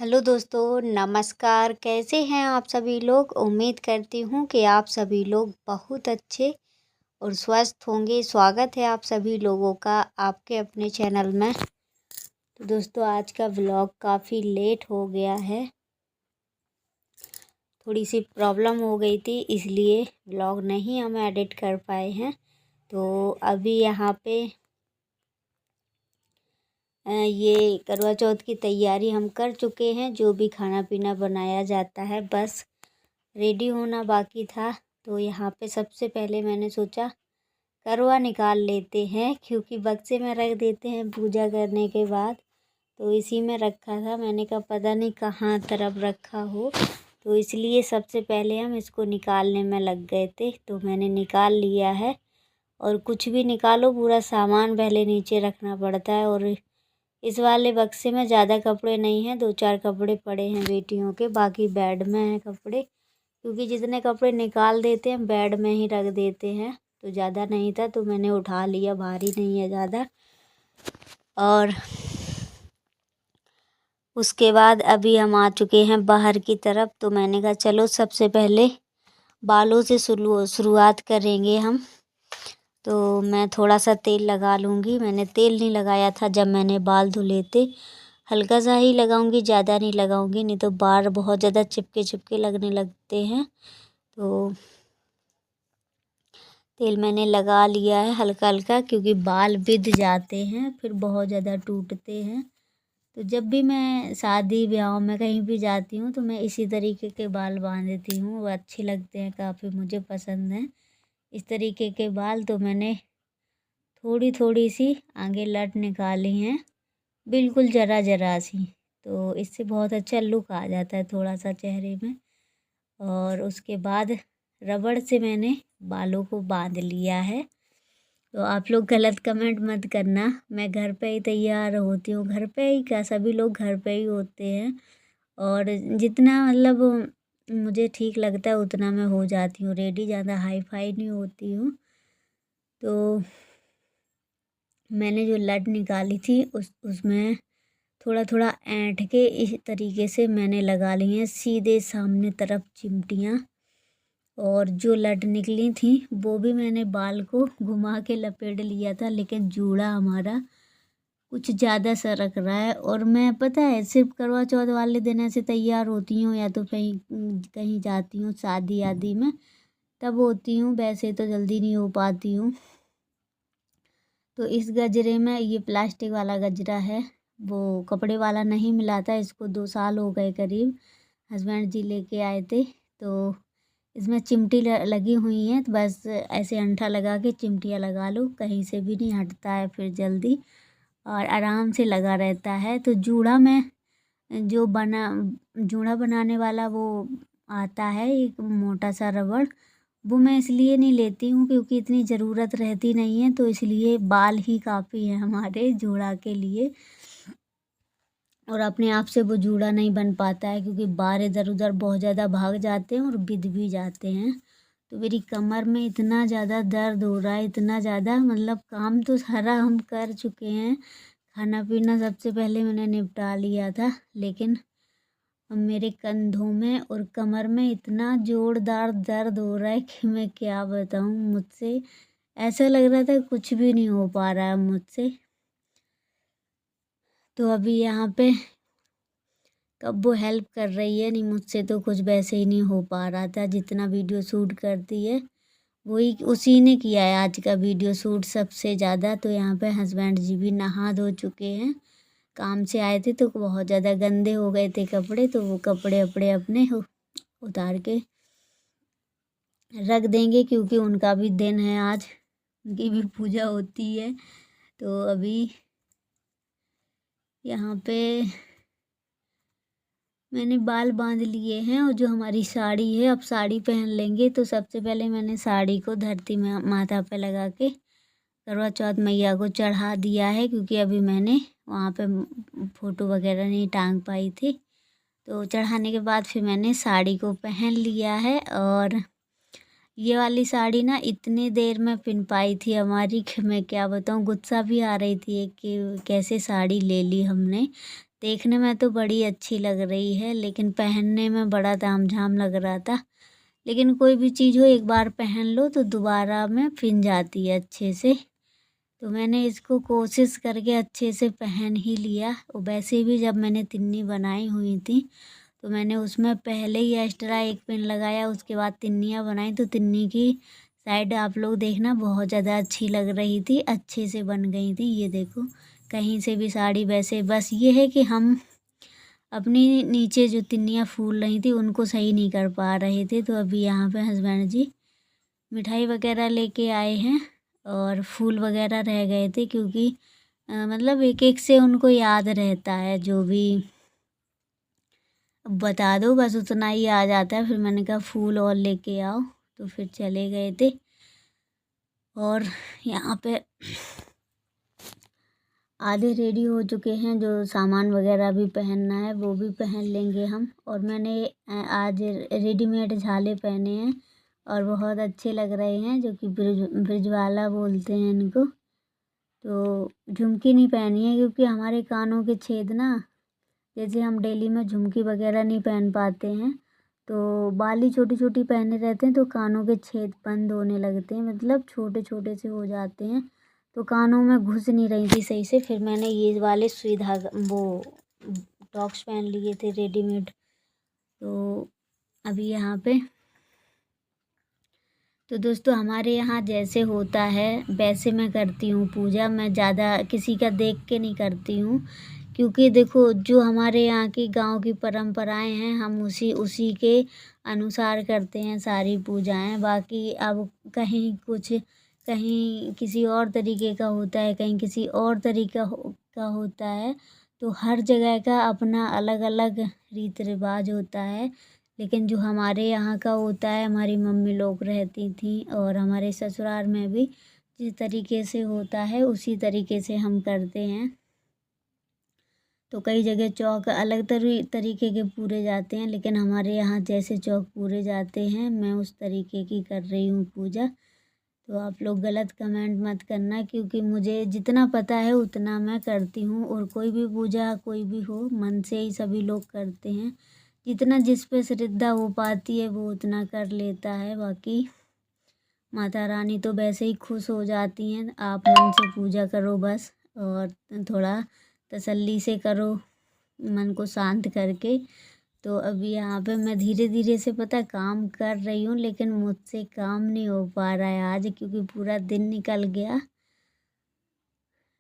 Hello दोस्तों, नमस्कार। कैसे हैं आप सभी लोग? उम्मीद करती हूँ कि आप सभी लोग बहुत अच्छे और स्वस्थ होंगे। स्वागत है आप सभी लोगों का आपके अपने चैनल में। तो दोस्तों, आज का व्लॉग काफ़ी लेट हो गया है। थोड़ी सी प्रॉब्लम हो गई थी, इसलिए व्लॉग नहीं हम एडिट कर पाए हैं। तो अभी यहाँ पे ये करवा चौथ की तैयारी हम कर चुके हैं। जो भी खाना पीना बनाया जाता है, बस रेडी होना बाकी था। तो यहाँ पे सबसे पहले मैंने सोचा करवा निकाल लेते हैं, क्योंकि बक्से में रख देते हैं पूजा करने के बाद। तो इसी में रखा था, मैंने कहा पता नहीं कहाँ तरफ रखा हो, तो इसलिए सबसे पहले हम इसको निकालने में लग गए थे। तो मैंने निकाल लिया है। और कुछ भी निकालो, पूरा सामान पहले नीचे रखना पड़ता है। और इस वाले बक्से में ज़्यादा कपड़े नहीं हैं, 2-4 कपड़े पड़े हैं बेटियों के, बाकी बेड में हैं कपड़े। क्योंकि जितने कपड़े निकाल देते हैं बेड में ही रख देते हैं। तो ज़्यादा नहीं था, तो मैंने उठा लिया, भारी नहीं है ज़्यादा। और उसके बाद अभी हम आ चुके हैं बाहर की तरफ। तो मैंने कहा चलो सबसे पहले बालों से शुरुआत करेंगे हम। तो मैं थोड़ा सा तेल लगा लूँगी। मैंने तेल नहीं लगाया था जब मैंने बाल धुले थे। हल्का सा ही लगाऊंगी, ज़्यादा नहीं लगाऊंगी, नहीं तो बाल बहुत ज़्यादा चिपके चिपके लगने लगते हैं। तो तेल मैंने लगा लिया है हल्का हल्का, क्योंकि बाल बिध जाते हैं, फिर बहुत ज़्यादा टूटते हैं। तो जब भी मैं शादी ब्याह में कहीं भी जाती हूँ तो मैं इसी तरीके के बाल बांधती हूँ। वो अच्छे लगते हैं, काफ़ी मुझे पसंद हैं इस तरीके के बाल। तो मैंने थोड़ी थोड़ी सी आगे लट निकाली हैं, बिल्कुल ज़रा ज़रा सी। तो इससे बहुत अच्छा लुक आ जाता है थोड़ा सा चेहरे में। और उसके बाद रबड़ से मैंने बालों को बांध लिया है। तो आप लोग गलत कमेंट मत करना, मैं घर पे ही तैयार होती हूँ। घर पे ही क्या, सभी लोग घर पे ही होते हैं। और जितना मतलब मुझे ठीक लगता है उतना मैं हो जाती हूँ रेडी, ज़्यादा हाई फाई नहीं होती हूँ। तो मैंने जो लट निकाली थी उसमें थोड़ा थोड़ा ऐंठ के इस तरीके से मैंने लगा ली हैं सीधे सामने तरफ चिमटियाँ। और जो लट निकली थी वो भी मैंने बाल को घुमा के लपेट लिया था, लेकिन जूड़ा हमारा कुछ ज़्यादा सरक रहा है। और मैं पता है सिर्फ करवा चौथ वाले दिन ऐसे तैयार होती हूँ, या तो कहीं कहीं जाती हूँ शादी आदि में तब होती हूँ, वैसे तो जल्दी नहीं हो पाती हूँ। तो इस गजरे में, ये प्लास्टिक वाला गजरा है, वो कपड़े वाला नहीं मिला था। इसको 2 साल हो गए करीब, हस्बैंड जी लेके आए थे। तो इसमें चिमटी लगी हुई है, तो बस ऐसे अंगूठा लगा के चिमटियाँ लगा लो, कहीं से भी नहीं हटता है फिर जल्दी, और आराम से लगा रहता है। तो जूड़ा में जो जूड़ा बनाने वाला वो आता है एक मोटा सा रबड़, वो मैं इसलिए नहीं लेती हूँ क्योंकि इतनी ज़रूरत रहती नहीं है। तो इसलिए बाल ही काफ़ी है हमारे जूड़ा के लिए। और अपने आप से वो जूड़ा नहीं बन पाता है, क्योंकि बाल इधर उधर बहुत ज़्यादा भाग जाते हैं और बिध भी जाते हैं। तो मेरी कमर में इतना ज़्यादा दर्द हो रहा है, इतना ज़्यादा, मतलब काम तो सारा हम कर चुके हैं, खाना पीना सबसे पहले मैंने निपटा लिया था, लेकिन अब मेरे कंधों में और कमर में इतना जोरदार दर्द हो रहा है कि मैं क्या बताऊँ। मुझसे ऐसा लग रहा था कुछ भी नहीं हो पा रहा है मुझसे। तो अभी यहाँ पे कब वो हेल्प कर रही है, नहीं मुझसे तो कुछ वैसे ही नहीं हो पा रहा था। जितना वीडियो शूट करती है वही उसी ने किया है आज का वीडियो शूट सबसे ज़्यादा। तो यहाँ पे हस्बैंड जी भी नहा धो चुके हैं, काम से आए थे तो बहुत ज़्यादा गंदे हो गए थे कपड़े। तो वो कपड़े अपने उतार के रख देंगे, क्योंकि उनका भी दिन है आज, उनकी भी पूजा होती है। तो अभी यहाँ पे मैंने बाल बांध लिए हैं, और जो हमारी साड़ी है, अब साड़ी पहन लेंगे। तो सबसे पहले मैंने साड़ी को धरती में माथा पे लगा के करवा चौथ मैया को चढ़ा दिया है, क्योंकि अभी मैंने वहाँ पे फ़ोटो वगैरह नहीं टांग पाई थी। तो चढ़ाने के बाद फिर मैंने साड़ी को पहन लिया है। और ये वाली साड़ी ना इतनी देर में पिन पाई थी हमारी कि मैं क्या बताऊँ, गुस्सा भी आ रही थी कि कैसे साड़ी ले ली हमने। देखने में तो बड़ी अच्छी लग रही है लेकिन पहनने में बड़ा तामझाम लग रहा था। लेकिन कोई भी चीज़ हो एक बार पहन लो तो दोबारा में पिन जाती है अच्छे से। तो मैंने इसको कोशिश करके अच्छे से पहन ही लिया। और वैसे भी जब मैंने तिन्नी बनाई हुई थी तो मैंने उसमें पहले ही एक्स्ट्रा एक पिन लगाया, उसके बाद तिन्नियाँ बनाई। तो तिन्नी की साइड आप लोग देखना बहुत ज़्यादा अच्छी लग रही थी, अच्छे से बन गई थी। ये देखो कहीं से भी साड़ी वैसे, बस ये है कि हम अपनी नीचे जो तिन्नियाँ फूल रही थी उनको सही नहीं कर पा रहे थे। तो अभी यहाँ पे हस्बैंड जी मिठाई वगैरह लेके आए हैं और फूल वगैरह रह गए थे क्योंकि मतलब एक एक से उनको याद रहता है जो भी बता दो बस उतना ही आ जाता है। फिर मैंने कहा फूल और लेके आओ, तो फिर चले गए थे। और यहाँ पे आधे रेडी हो चुके हैं, जो सामान वगैरह भी पहनना है वो भी पहन लेंगे हम। और मैंने आज रेडीमेड झाले पहने हैं और बहुत अच्छे लग रहे हैं, जो कि ब्रिजवाला बोलते हैं इनको। तो झुमकी नहीं पहनी है क्योंकि हमारे कानों के छेद ना, जैसे हम डेली में झुमकी वगैरह नहीं पहन पाते हैं तो बाली छोटी छोटी पहने रहते हैं तो कानों के छेद बंद होने लगते हैं, मतलब छोटे छोटे से हो जाते हैं। तो कानों में घुस नहीं रही थी सही से, फिर मैंने ये वाले सुई धागा वो टॉप्स पहन लिए थे रेडीमेड। तो अभी यहाँ पे तो दोस्तों हमारे यहाँ जैसे होता है वैसे मैं करती हूँ पूजा। मैं ज़्यादा किसी का देख के नहीं करती हूँ क्योंकि देखो जो हमारे यहाँ की गांव की परंपराएं हैं हम उसी के अनुसार करते हैं सारी पूजाएं। बाकी अब कहीं कुछ, कहीं किसी और तरीके का होता है, कहीं किसी और तरीका का होता है। तो हर जगह का अपना अलग अलग रीति रिवाज होता है। लेकिन जो हमारे यहाँ का होता है, हमारी मम्मी लोग रहती थी और हमारे ससुराल में भी जिस तरीके से होता है उसी तरीके से हम करते हैं। तो कई जगह चौक अलग तरीके के पूरे जाते हैं, लेकिन हमारे यहाँ जैसे चौक पूरे जाते हैं मैं उस तरीके की कर रही हूँ पूजा। तो आप लोग गलत कमेंट मत करना क्योंकि मुझे जितना पता है उतना मैं करती हूँ। और कोई भी पूजा कोई भी हो मन से ही सभी लोग करते हैं, जितना जिस पे श्रद्धा हो पाती है वो उतना कर लेता है। बाकी माता रानी तो वैसे ही खुश हो जाती हैं, आप मन से पूजा करो बस, और थोड़ा तसल्ली से करो मन को शांत करके। तो अभी यहाँ पे मैं धीरे धीरे से पता काम कर रही हूँ, लेकिन मुझसे काम नहीं हो पा रहा है आज क्योंकि पूरा दिन निकल गया।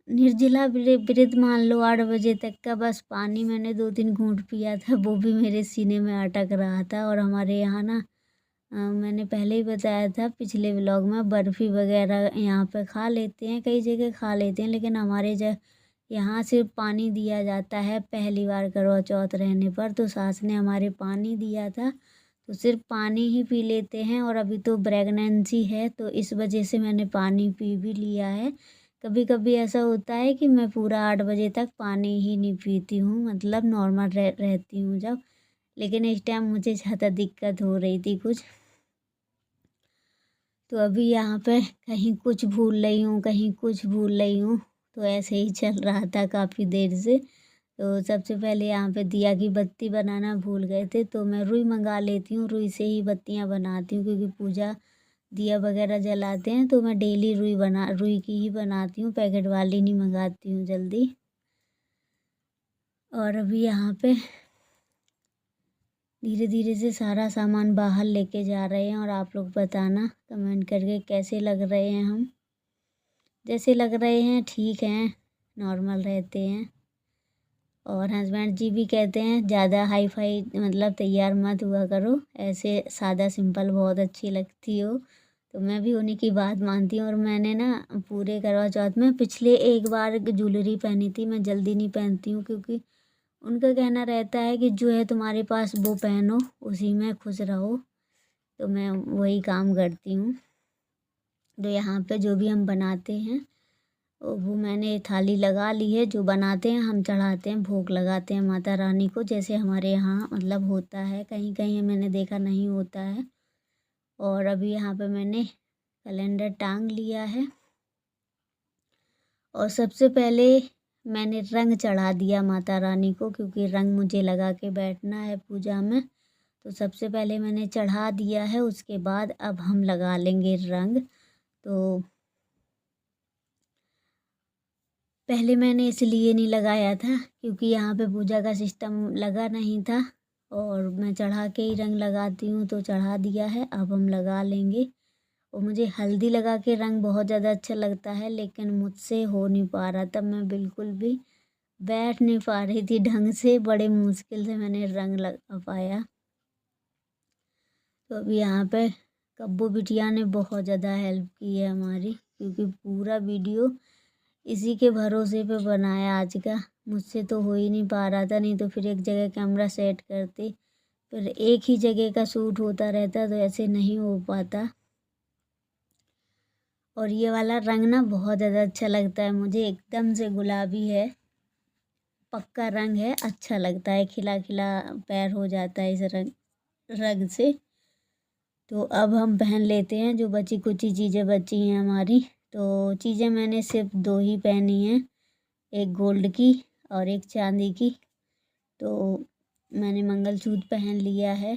निर्जला व्रत मान लो 8 बजे तक का, बस पानी मैंने 2-3 घूंट पिया था वो भी मेरे सीने में अटक रहा था। और हमारे यहाँ ना मैंने पहले ही बताया था पिछले व्लॉग में, बर्फ़ी वगैरह यहाँ पे खा लेते हैं, कई जगह खा लेते हैं, लेकिन हमारे यहाँ सिर्फ पानी दिया जाता है पहली बार करवा चौथ रहने पर। तो सास ने हमारे पानी दिया था तो सिर्फ पानी ही पी लेते हैं। और अभी तो प्रेगनेंसी है तो इस वजह से मैंने पानी पी भी लिया है। कभी कभी ऐसा होता है कि मैं पूरा 8 बजे तक पानी ही नहीं पीती हूँ, मतलब नॉर्मल रहती हूँ जब। लेकिन इस टाइम मुझे ज़्यादा दिक्कत हो रही थी कुछ। तो अभी यहाँ पे कहीं कुछ भूल रही हूँ, कहीं कुछ भूल रही हूँ, तो ऐसे ही चल रहा था काफ़ी देर से। तो सबसे पहले यहाँ पे दिया की बत्ती बनाना भूल गए थे, तो मैं रुई मंगा लेती हूँ, रुई से ही बत्तियाँ बनाती हूँ क्योंकि पूजा दिया वगैरह जलाते हैं। तो मैं डेली रुई की ही बनाती हूँ, पैकेट वाली नहीं मंगाती हूँ जल्दी। और अभी यहाँ पे धीरे धीरे से सारा सामान बाहर लेके जा रहे हैं। और आप लोग बताना कमेंट करके कैसे लग रहे हैं हम। जैसे लग रहे हैं ठीक हैं, नॉर्मल रहते हैं। और हस्बैंड जी भी कहते हैं ज़्यादा हाई फाई मतलब तैयार मत हुआ करो, ऐसे सादा सिंपल बहुत अच्छी लगती हो। तो मैं भी उन्हीं की बात मानती हूँ। और मैंने ना पूरे करवा चौथ में पिछले एक बार ज्वेलरी पहनी थी, मैं जल्दी नहीं पहनती हूँ क्योंकि उनका कहना रहता है कि जो है तुम्हारे पास वो पहनो, उसी में खुश रहो। तो मैं वही काम करती हूँ। तो यहाँ पे जो भी हम बनाते हैं वो मैंने थाली लगा ली है, जो बनाते हैं हम चढ़ाते हैं, भोग लगाते हैं माता रानी को, जैसे हमारे यहाँ मतलब होता है। कहीं कहीं मैंने देखा नहीं होता है। और अभी यहाँ पे मैंने कैलेंडर टांग लिया है। और सबसे पहले मैंने रंग चढ़ा दिया माता रानी को, क्योंकि रंग मुझे लगा के बैठना है पूजा में। तो सबसे पहले मैंने चढ़ा दिया है, उसके बाद अब हम लगा लेंगे रंग। तो पहले मैंने इसलिए नहीं लगाया था क्योंकि यहाँ पे पूजा का सिस्टम लगा नहीं था, और मैं चढ़ा के ही रंग लगाती हूँ, तो चढ़ा दिया है। अब हम लगा लेंगे। और मुझे हल्दी लगा के रंग बहुत ज़्यादा अच्छा लगता है, लेकिन मुझसे हो नहीं पा रहा था। मैं बिल्कुल भी बैठ नहीं पा रही थी ढंग से, बड़े मुश्किल से मैंने रंग लगा पाया। तो अभी यहाँ पे कब्बू बिटिया ने बहुत ज़्यादा हेल्प की है हमारी, क्योंकि पूरा वीडियो इसी के भरोसे पे बनाया आज का। मुझसे तो हो ही नहीं पा रहा था, नहीं तो फिर एक जगह कैमरा सेट करते, फिर एक ही जगह का शूट होता रहता, तो ऐसे नहीं हो पाता। और ये वाला रंग ना बहुत ज़्यादा अच्छा लगता है मुझे, एकदम से गुलाबी है, पक्का रंग है, अच्छा लगता है, खिला खिला पैर हो जाता है इस रंग से। तो अब हम पहन लेते हैं जो बची कुची चीज़ें बची हैं हमारी। तो चीज़ें मैंने सिर्फ 2 ही पहनी हैं, एक गोल्ड की और एक चांदी की। तो मैंने मंगलसूत्र पहन लिया है।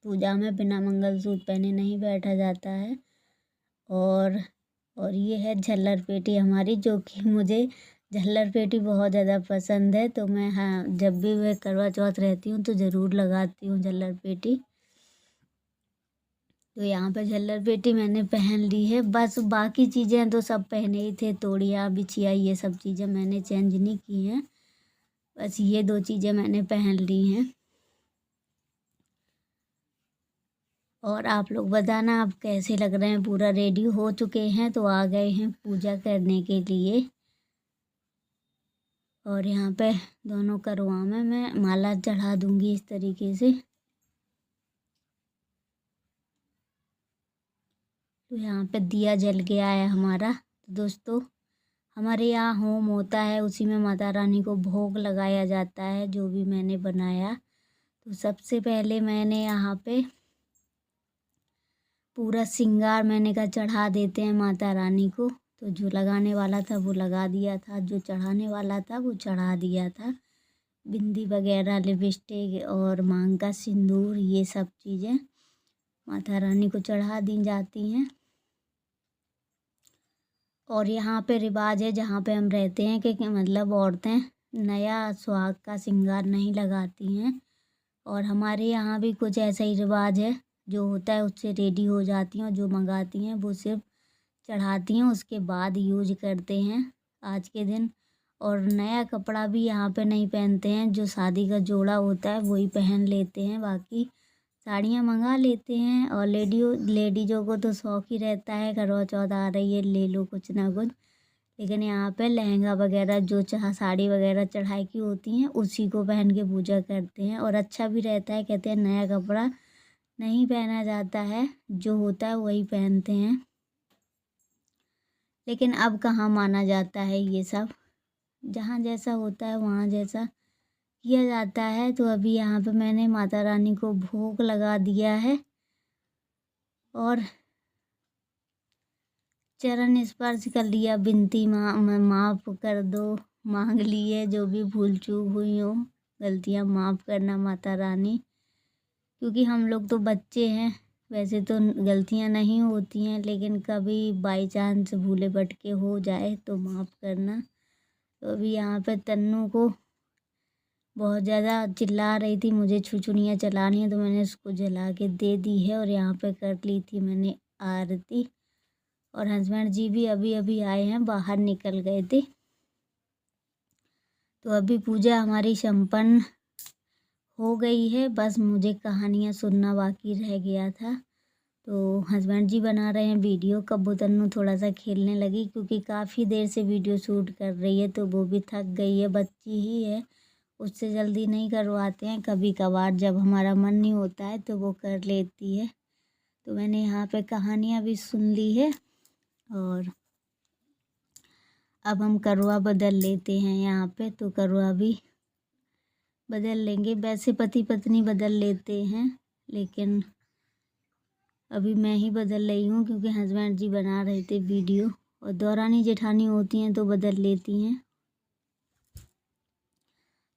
पूजा में बिना मंगलसूत्र पहने नहीं बैठा जाता है। और ये है झल्लर पेटी हमारी, जो कि मुझे झल्लर पेटी बहुत ज़्यादा पसंद है। तो मैं, हाँ, जब भी मैं करवा चौथ रहती हूँ तो ज़रूर लगाती हूँ झल्लर पेटी। तो यहाँ पे झल्लर पेटी मैंने पहन ली है। बस बाकी चीज़ें तो सब पहने ही थे, तोड़िया बिछिया ये सब चीज़ें मैंने चेंज नहीं की हैं, बस ये 2 चीज़ें मैंने पहन ली हैं। और आप लोग बताना आप कैसे लग रहे हैं। पूरा रेडी हो चुके हैं, तो आ गए हैं पूजा करने के लिए। और यहाँ पे दोनों करवा में मैं माला चढ़ा दूँगी इस तरीके से। तो यहाँ पे दिया जल गया है हमारा। तो दोस्तों, हमारे यहाँ होम होता है, उसी में माता रानी को भोग लगाया जाता है, जो भी मैंने बनाया। तो सबसे पहले मैंने यहाँ पे पूरा श्रृंगार मैंने कहा चढ़ा देते हैं माता रानी को। तो जो लगाने वाला था वो लगा दिया था, जो चढ़ाने वाला था वो चढ़ा दिया था। बिंदी वगैरह, लिपस्टिक और मांग का सिंदूर, ये सब चीज़ें माता रानी को चढ़ा दी जाती हैं। और यहाँ पे रिवाज है जहाँ पे हम रहते हैं कि मतलब औरतें नया सुहाग का श्रृंगार नहीं लगाती हैं। और हमारे यहाँ भी कुछ ऐसा ही रिवाज है, जो होता है उससे रेडी हो जाती हैं, और जो मंगाती हैं वो सिर्फ चढ़ाती हैं, उसके बाद यूज करते हैं आज के दिन। और नया कपड़ा भी यहाँ पे नहीं पहनते हैं, जो शादी का जोड़ा होता है वही पहन लेते हैं। बाकी साड़ियाँ मंगा लेते हैं। और लेडीज़ों को तो शौक ही रहता है, करवा चौथ आ रही है, ले लो कुछ ना कुछ। लेकिन यहाँ पे लहंगा वगैरह, जो चाह साड़ी वगैरह चढ़ाई की होती हैं, उसी को पहन के पूजा करते हैं। और अच्छा भी रहता है, कहते हैं नया कपड़ा नहीं पहना जाता है, जो होता है वही पहनते हैं। लेकिन अब कहाँ माना जाता है ये सब, जहाँ जैसा होता है वहाँ जैसा किया जाता है। तो अभी यहाँ पे मैंने माता रानी को भोग लगा दिया है, और चरण स्पर्श कर लिया, बिनती माफ़ कर दो, मांग ली है, जो भी भूल चूक हुई हो, गलतियाँ माफ़ करना माता रानी। क्योंकि हम लोग तो बच्चे हैं, वैसे तो गलतियाँ नहीं होती हैं, लेकिन कभी बाई चांस भूले भटके हो जाए तो माफ़ करना। तो अभी यहाँ पे तन्नू को बहुत ज़्यादा चिल्ला रही थी, मुझे छुछुनियाँ चलानी है, तो मैंने उसको जला के दे दी है। और यहाँ पे कर ली थी मैंने आरती। और हस्बैंड जी भी अभी अभी आए हैं, बाहर निकल गए थे। तो अभी पूजा हमारी संपन्न हो गई है, बस मुझे कहानियाँ सुनना बाकी रह गया था। तो हस्बैंड जी बना रहे हैं वीडियो। कब्बू तन्नू थोड़ा सा खेलने लगी, क्योंकि काफ़ी देर से वीडियो शूट कर रही है, तो वो भी थक गई है, बच्ची ही है, उससे जल्दी नहीं करवाते हैं। कभी कभार जब हमारा मन नहीं होता है तो वो कर लेती है। तो मैंने यहाँ पे कहानियाँ भी सुन ली है। और अब हम करवा बदल लेते हैं यहाँ पे, तो करवा भी बदल लेंगे। वैसे पति पत्नी बदल लेते हैं, लेकिन अभी मैं ही बदल रही हूँ क्योंकि हस्बैंड जी बना रहे थे वीडियो, और दौरानी जेठानी होती हैं तो बदल लेती हैं।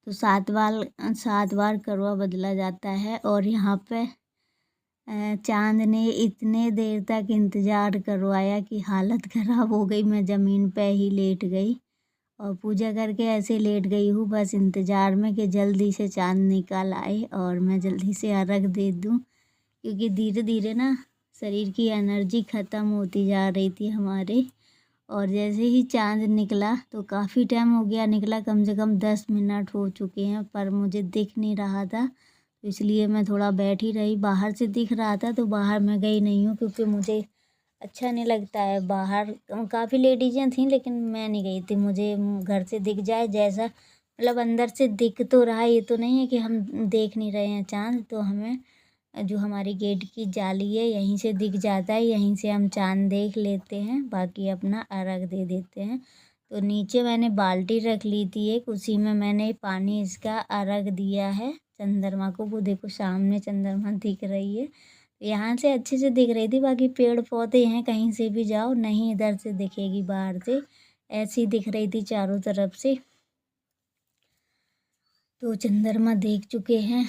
तो 7 बार करवा बदला जाता है। और यहाँ पे चाँद ने इतने देर तक इंतज़ार करवाया कि हालत ख़राब हो गई। मैं ज़मीन पे ही लेट गई और पूजा करके ऐसे लेट गई हूँ बस इंतज़ार में कि जल्दी से चाँद निकल आए और मैं जल्दी से अर्घ दे दूँ, क्योंकि धीरे धीरे ना शरीर की एनर्जी ख़त्म होती जा रही थी हमारे। और जैसे ही चाँद निकला तो काफ़ी टाइम हो गया, निकला कम से कम 10 मिनट हो चुके हैं, पर मुझे दिख नहीं रहा था, तो इसलिए मैं थोड़ा बैठी रही। बाहर से दिख रहा था तो बाहर मैं गई नहीं हूँ, क्योंकि मुझे अच्छा नहीं लगता है बाहर। काफ़ी लेडीज़ें थीं लेकिन मैं नहीं गई थी। मुझे घर से दिख जाए, जैसा मतलब अंदर से दिख तो रहा, ये तो नहीं है कि हम देख नहीं रहे हैं चाँद, तो हमें जो हमारी गेट की जाली है यहीं से दिख जाता है, यहीं से हम चाँद देख लेते हैं, बाकी अपना अर्घ दे देते हैं। तो नीचे मैंने बाल्टी रख ली थी एक, उसी में मैंने पानी इसका अर्घ दिया है चंद्रमा को। वो देखो सामने चंद्रमा दिख रही है, यहाँ से अच्छे से दिख रही थी, बाकी पेड़ पौधे हैं कहीं से भी जाओ नहीं इधर से दिखेगी, बाहर से ऐसी दिख रही थी चारों तरफ से। तो चंद्रमा देख चुके हैं,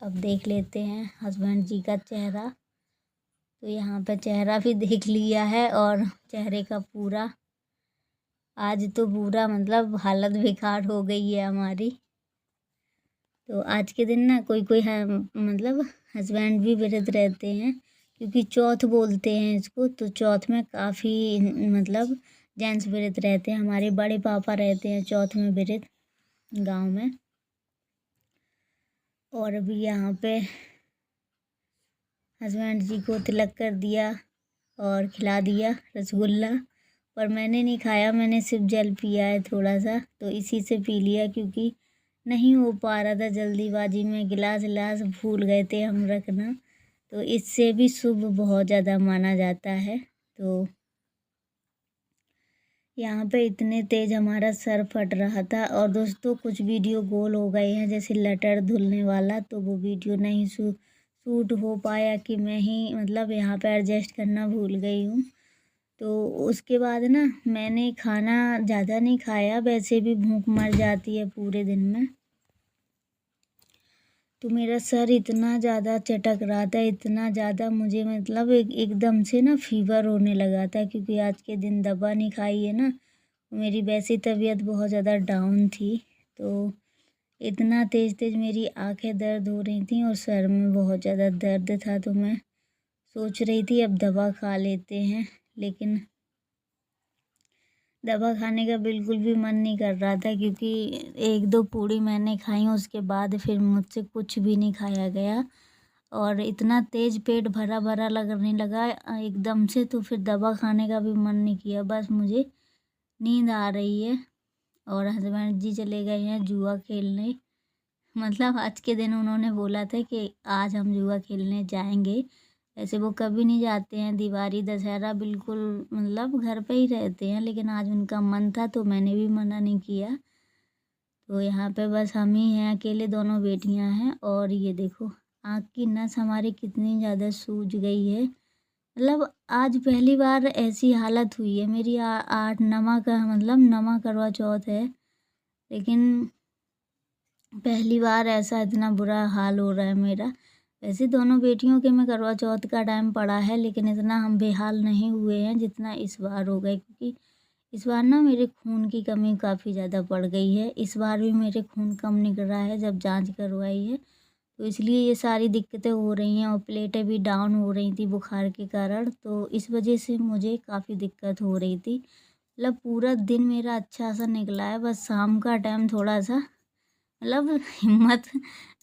अब देख लेते हैं हस्बैंड जी का चेहरा। तो यहाँ पे चेहरा भी देख लिया है और चेहरे का पूरा, आज तो पूरा मतलब हालत बेकार हो गई है हमारी। तो आज के दिन ना कोई कोई है मतलब हस्बैंड भी व्रत रहते हैं, क्योंकि चौथ बोलते हैं इसको। तो चौथ में काफ़ी मतलब जेंट्स व्रत रहते हैं, हमारे बड़े पापा रहते हैं चौथ में व्रत गांव में। और अभी यहाँ पे हस्बैंड जी को तिलक कर दिया और खिला दिया रसगुल्ला, पर मैंने नहीं खाया, मैंने सिर्फ जल पिया है थोड़ा सा, तो इसी से पी लिया, क्योंकि नहीं हो पा रहा था जल्दीबाजी में, गिलास भूल गए थे हम रखना। तो इससे भी शुभ बहुत ज़्यादा माना जाता है। तो यहाँ पे इतने तेज़ हमारा सर फट रहा था। और दोस्तों कुछ वीडियो गोल हो गए हैं, जैसे लटर धुलने वाला, तो वो वीडियो नहीं शूट हो पाया कि मैं ही मतलब यहाँ पे एडजस्ट करना भूल गई हूँ। तो उसके बाद ना मैंने खाना ज़्यादा नहीं खाया, वैसे भी भूख मर जाती है पूरे दिन में। तो मेरा सर इतना ज़्यादा चटक रहा था, इतना ज़्यादा, मुझे मतलब एकदम से ना फीवर होने लगा था, क्योंकि आज के दिन दवा नहीं खाई है ना। मेरी वैसी तबीयत बहुत ज़्यादा डाउन थी, तो इतना तेज़ मेरी आंखें दर्द हो रही थी और सर में बहुत ज़्यादा दर्द था। तो मैं सोच रही थी अब दवा खा लेते हैं, लेकिन दवा खाने का बिल्कुल भी मन नहीं कर रहा था, क्योंकि 1-2 पूड़ी मैंने खाई, उसके बाद फिर मुझसे कुछ भी नहीं खाया गया और इतना तेज़ पेट भरा भरा लगने लगा एकदम से। तो फिर दवा खाने का भी मन नहीं किया, बस मुझे नींद आ रही है। और हस्बैंड जी चले गए हैं जुआ खेलने, मतलब आज के दिन उन्होंने बोला था कि आज हम जुआ खेलने जाएंगे। ऐसे वो कभी नहीं जाते हैं, दिवाली दशहरा बिल्कुल मतलब घर पे ही रहते हैं, लेकिन आज उनका मन था तो मैंने भी मना नहीं किया। तो यहाँ पे बस हम ही हैं अकेले, दोनों बेटियां हैं। और ये देखो आँख की नस हमारी कितनी ज़्यादा सूज गई है, मतलब आज पहली बार ऐसी हालत हुई है मेरी। 8 नमा का मतलब नमा करवा चौथ है, लेकिन पहली बार ऐसा इतना बुरा हाल हो रहा है मेरा। वैसे दोनों बेटियों के में करवा चौथ का टाइम पड़ा है, लेकिन इतना हम बेहाल नहीं हुए हैं जितना इस बार हो गए, क्योंकि इस बार ना मेरे खून की कमी काफ़ी ज़्यादा पड़ गई है। इस बार भी मेरे खून कम निकल रहा है जब जांच करवाई है, तो इसलिए ये सारी दिक्कतें हो रही हैं। और प्लेटें भी डाउन हो रही थी बुखार के कारण, तो इस वजह से मुझे काफ़ी दिक्कत हो रही थी। मतलब पूरा दिन मेरा अच्छा सा निकला है, बस शाम का टाइम थोड़ा सा मतलब हिम्मत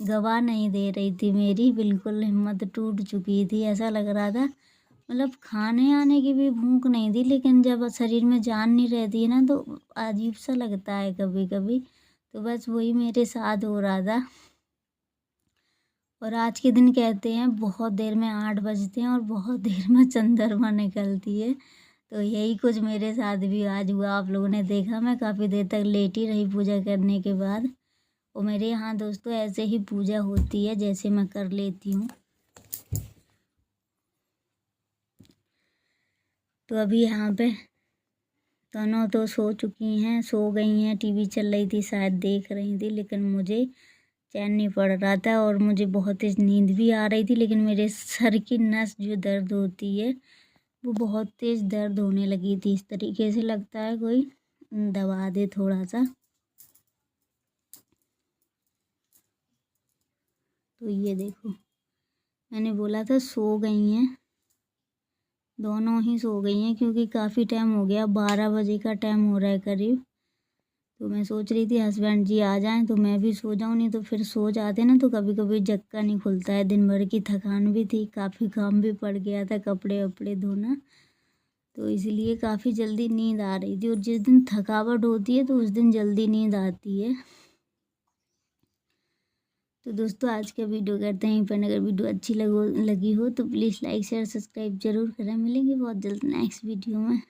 गवा नहीं दे रही थी मेरी, बिल्कुल हिम्मत टूट चुकी थी। ऐसा लग रहा था मतलब खाने आने की भी भूख नहीं थी, लेकिन जब शरीर में जान नहीं रहती है ना तो अजीब सा लगता है कभी कभी। तो बस वही मेरे साथ हो रहा था। और आज के दिन कहते हैं बहुत देर में 8 बजते हैं और बहुत देर में चंद्रमा निकलती है, तो यही कुछ मेरे साथ भी आज हुआ। आप लोगों ने देखा मैं काफ़ी देर तक लेटी रही पूजा करने के बाद। और मेरे यहाँ दोस्तों ऐसे ही पूजा होती है जैसे मैं कर लेती हूँ। तो अभी यहाँ पे दोनों तो सो चुकी हैं, सो गई हैं। टीवी चल रही थी, शायद देख रही थी, लेकिन मुझे चैन नहीं पड़ रहा था और मुझे बहुत तेज़ नींद भी आ रही थी। लेकिन मेरे सर की नस जो दर्द होती है वो बहुत तेज़ दर्द होने लगी थी। इस तरीके से लगता है कोई दबा दे थोड़ा सा। तो ये देखो, मैंने बोला था सो गई हैं, दोनों ही सो गई हैं क्योंकि काफ़ी टाइम हो गया, 12 बजे का टाइम हो रहा है करीब। तो मैं सोच रही थी हस्बैंड जी आ जाएं तो मैं भी सो जाऊं, नहीं तो फिर सो जाते ना तो कभी कभी जक्का नहीं खुलता है। दिन भर की थकान भी थी, काफ़ी काम भी पड़ गया था, कपड़े वपड़े धोना, तो इसलिए काफ़ी जल्दी नींद आ रही थी। और जिस दिन थकावट होती है तो उस दिन जल्दी नींद आती है। तो दोस्तों आज का वीडियो करते हैं पर अगर वीडियो अच्छी लगी हो तो प्लीज़ लाइक शेयर सब्सक्राइब जरूर करें। मिलेंगे बहुत जल्द नेक्स्ट वीडियो में।